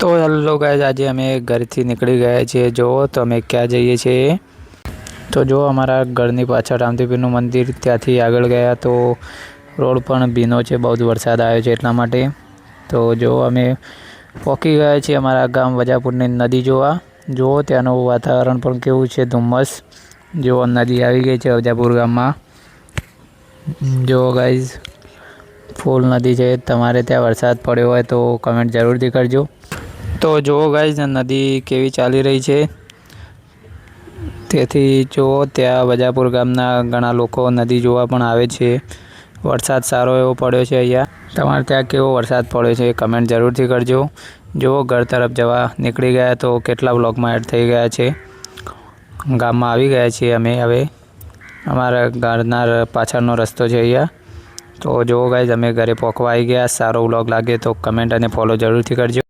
તો hello guys, આજે અમે ઘરથી નીકળી ગયા છીએ। જો તો અમે ક્યાં જઈએ છીએ તો જો અમારા ઘરની પાછળ રામદેવપીરનું મંદિર, ત્યાંથી આગળ ગયા તો રોડ પણ ભીનો છે, બહુ જ વરસાદ આવ્યો છે એટલા માટે। તો જો અમે પહોંચી ગયા છીએ અમારા ગામ વજાપુરની નદી જોવા। જો ત્યાંનું વાતાવરણ પણ કેવું છે, ધુમ્મસ। જો નદી આવી ગઈ છે વજાપુર ગામમાં। જો ગાઈઝ ફૂલ નદી છે। તમારે ત્યાં વરસાદ પડ્યો હોય તો કમેન્ટ જરૂરથી કરજો। તો જુઓ ગાઈઝ નદી કેવી ચાલી રહી છે, તેથી જુઓ ત્યાં વજાપુર ગામના ઘણા લોકો નદી જોવા પણ આવે છે। વરસાદ સારો એવો પડ્યો છે અહીંયા। તમારે ત્યાં કેવો વરસાદ પડ્યો છે કમેન્ટ જરૂરથી કરજો। જુઓ ઘર તરફ જવા નીકળી ગયા તો કેટલા બ્લોગમાં એડ થઈ ગયા છે। ગામમાં આવી ગયા છીએ અમે હવે। અમારા ઘરના પાછળનો રસ્તો છે અહીંયા। તો જુઓ ગાઈઝ અમે ઘરે પહોંચવા આવી ગયા। સારો વ્લોગ લાગે તો કમેન્ટ અને ફોલો જરૂરથી કરજો।